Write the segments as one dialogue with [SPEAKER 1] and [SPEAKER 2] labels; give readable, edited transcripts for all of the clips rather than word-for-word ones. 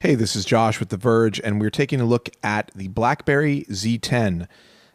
[SPEAKER 1] Hey, this is Josh with The Verge, and we're taking a look at the Blackberry Z10,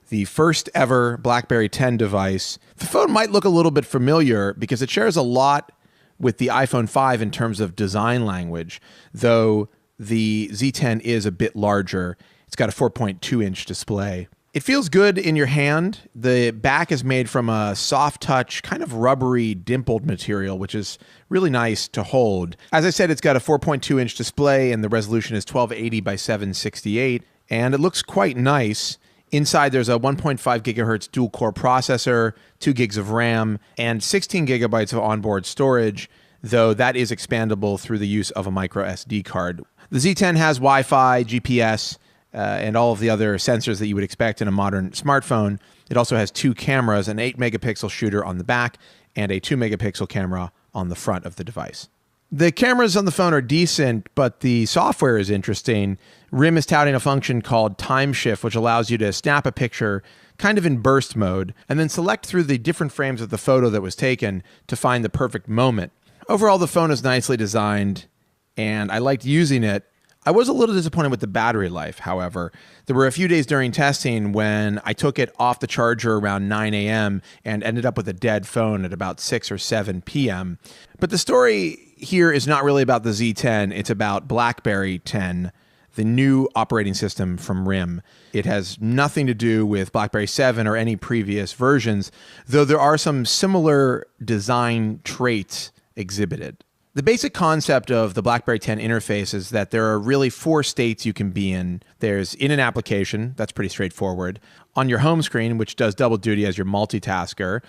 [SPEAKER 1] the first ever Blackberry 10 device. The phone might look a little bit familiar because it shares a lot with the iPhone 5 in terms of design language, though the Z10 is a bit larger. It's got a 4.2-inch display. It feels good in your hand. The back is made from a soft touch, kind of rubbery, dimpled material, which is really nice to hold. As I said, it's got a 4.2-inch display and the resolution is 1280 by 768, and it looks quite nice. Inside, there's a 1.5 gigahertz dual-core processor, 2 gigs of RAM, and 16 gigabytes of onboard storage, though that is expandable through the use of a micro SD card. The Z10 has Wi-Fi, GPS, and all of the other sensors that you would expect in a modern smartphone. It also has 2 cameras, an 8-megapixel shooter on the back and a 2-megapixel camera on the front of the device. The cameras on the phone are decent, but the software is interesting. RIM is touting a function called Time Shift, which allows you to snap a picture kind of in burst mode and then select through the different frames of the photo that was taken to find the perfect moment. Overall, the phone is nicely designed, and I liked using it. I was a little disappointed with the battery life, however. There were a few days during testing when I took it off the charger around 9 a.m. and ended up with a dead phone at about 6 or 7 p.m. But the story here is not really about the Z10. It's about Blackberry 10, the new operating system from RIM. It has nothing to do with Blackberry 7 or any previous versions, though there are some similar design traits exhibited. The basic concept of the Blackberry 10 interface is that there are really 4 states you can be in. There's in an application, that's pretty straightforward. On your home screen, which does double duty as your multitasker.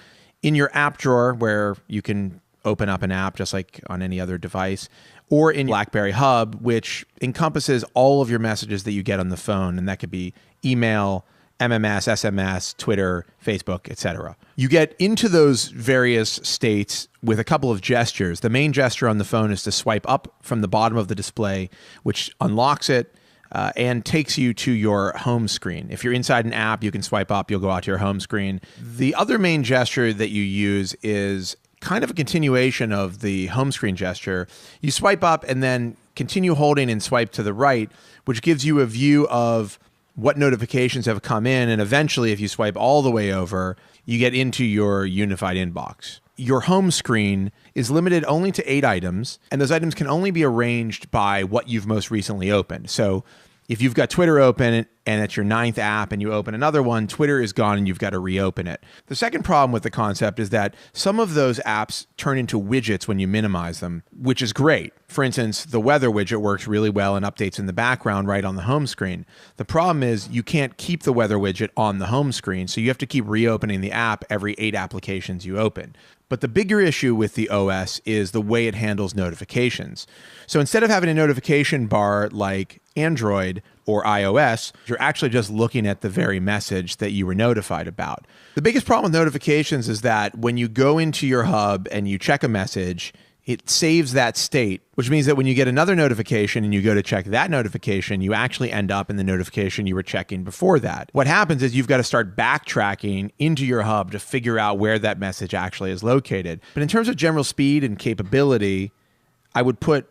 [SPEAKER 1] In your app drawer, where you can open up an app just like on any other device. Or in Blackberry Hub, which encompasses all of your messages that you get on the phone. And that could be email, MMS, SMS, Twitter, Facebook, etc. You get into those various states with a couple of gestures. The main gesture on the phone is to swipe up from the bottom of the display, which unlocks it and takes you to your home screen. If you're inside an app, you can swipe up, you'll go out to your home screen. The other main gesture that you use is kind of a continuation of the home screen gesture. You swipe up and then continue holding and swipe to the right, which gives you a view of what notifications have come in, and eventually, if you swipe all the way over, you get into your unified inbox. Your home screen is limited only to 8 items, and those items can only be arranged by what you've most recently opened. So if you've got Twitter open and it's your 9th app and you open another one, Twitter is gone and you've got to reopen it. The second problem with the concept is that some of those apps turn into widgets when you minimize them, which is great. For instance, the weather widget works really well and updates in the background right on the home screen. The problem is you can't keep the weather widget on the home screen, so you have to keep reopening the app every 8 applications you open. But the bigger issue with the OS is the way it handles notifications. So instead of having a notification bar like Android or iOS, you're actually just looking at the very message that you were notified about. The biggest problem with notifications is that when you go into your hub and you check a message, it saves that state, which means that when you get another notification and you go to check that notification, you actually end up in the notification you were checking before that. What happens is you've got to start backtracking into your hub to figure out where that message actually is located. But in terms of general speed and capability, I would put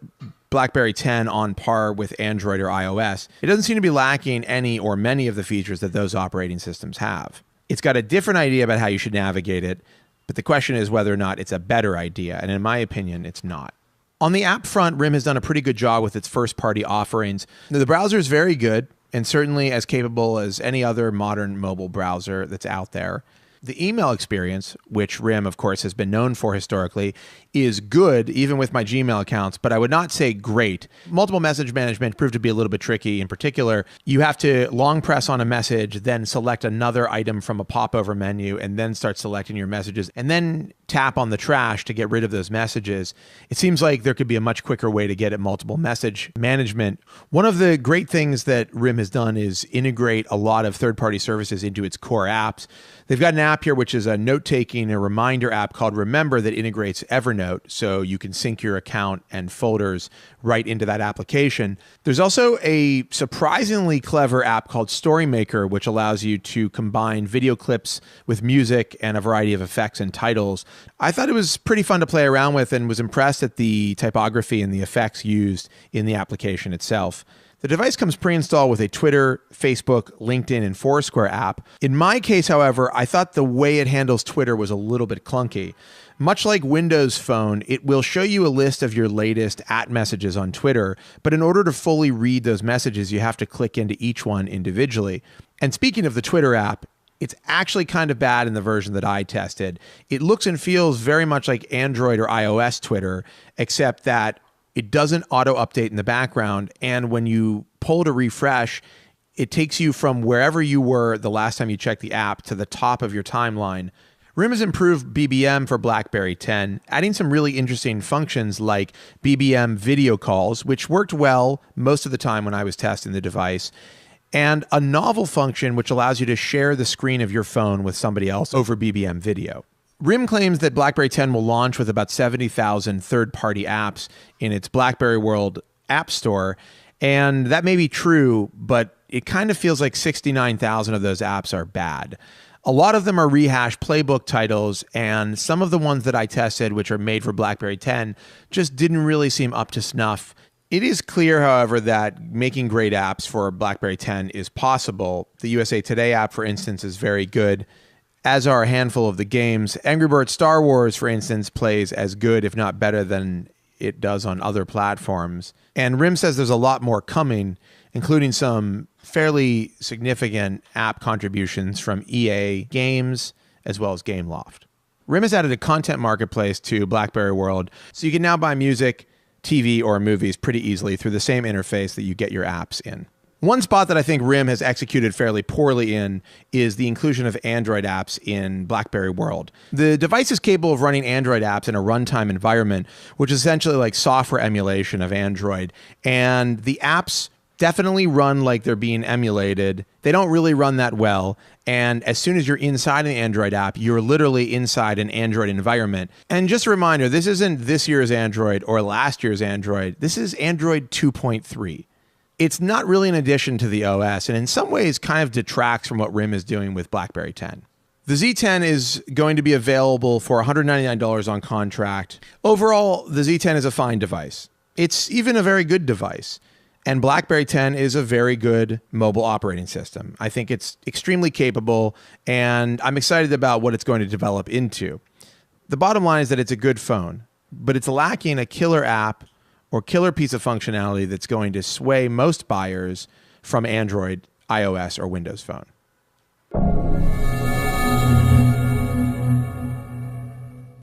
[SPEAKER 1] Blackberry 10 on par with Android or iOS. It doesn't seem to be lacking any or many of the features that those operating systems have. It's got a different idea about how you should navigate it, but the question is whether or not it's a better idea, and in my opinion, it's not. On the app front, RIM has done a pretty good job with its first-party offerings. The browser is very good, and certainly as capable as any other modern mobile browser that's out there. The email experience, which RIM, of course, has been known for historically, is good, even with my Gmail accounts, but I would not say great. Multiple message management proved to be a little bit tricky. In particular, you have to long press on a message, then select another item from a popover menu, and then start selecting your messages, and then tap on the trash to get rid of those messages. It seems like there could be a much quicker way to get at multiple message management. One of the great things that RIM has done is integrate a lot of third-party services into its core apps. They've got an app app here, which is a note-taking, a reminder app called Remember that integrates Evernote, so you can sync your account and folders right into that application. There's also a surprisingly clever app called Storymaker, which allows you to combine video clips with music and a variety of effects and titles. I thought it was pretty fun to play around with and was impressed at the typography and the effects used in the application itself. The device comes pre-installed with a Twitter, Facebook, LinkedIn, and Foursquare app. In my case, however, I thought the way it handles Twitter was a little bit clunky. Much like Windows Phone, it will show you a list of your latest @messages on Twitter, but in order to fully read those messages, you have to click into each one individually. And speaking of the Twitter app, it's actually kind of bad in the version that I tested. It looks and feels very much like Android or iOS Twitter, except that it doesn't auto-update in the background, and when you pull to refresh, it takes you from wherever you were the last time you checked the app to the top of your timeline. RIM has improved BBM for BlackBerry 10, adding some really interesting functions like BBM video calls, which worked well most of the time when I was testing the device, and a novel function which allows you to share the screen of your phone with somebody else over BBM video. RIM claims that BlackBerry 10 will launch with about 70,000 third-party apps in its BlackBerry World App Store, and that may be true, but it kind of feels like 69,000 of those apps are bad. A lot of them are rehashed playbook titles, and some of the ones that I tested, which are made for BlackBerry 10, just didn't really seem up to snuff. It is clear, however, that making great apps for BlackBerry 10 is possible. The USA Today app, for instance, is very good, as are a handful of the games. Angry Birds Star Wars, for instance, plays as good, if not better, than it does on other platforms. And RIM says there's a lot more coming, including some fairly significant app contributions from EA Games, as well as Gameloft. RIM has added a content marketplace to BlackBerry World, so you can now buy music, TV, or movies pretty easily through the same interface that you get your apps in. One spot that I think RIM has executed fairly poorly in is the inclusion of Android apps in BlackBerry World. The device is capable of running Android apps in a runtime environment, which is essentially like software emulation of Android. And the apps definitely run like they're being emulated. They don't really run that well. And as soon as you're inside an Android app, you're literally inside an Android environment. And just a reminder, this isn't this year's Android or last year's Android. This is Android 2.3. It's not really an addition to the OS, and in some ways kind of detracts from what RIM is doing with BlackBerry 10. The Z10 is going to be available for $199 on contract. Overall, the Z10 is a fine device. It's even a very good device. And BlackBerry 10 is a very good mobile operating system. I think it's extremely capable, and I'm excited about what it's going to develop into. The bottom line is that it's a good phone, but it's lacking a killer app or killer piece of functionality that's going to sway most buyers from Android, iOS, or Windows Phone.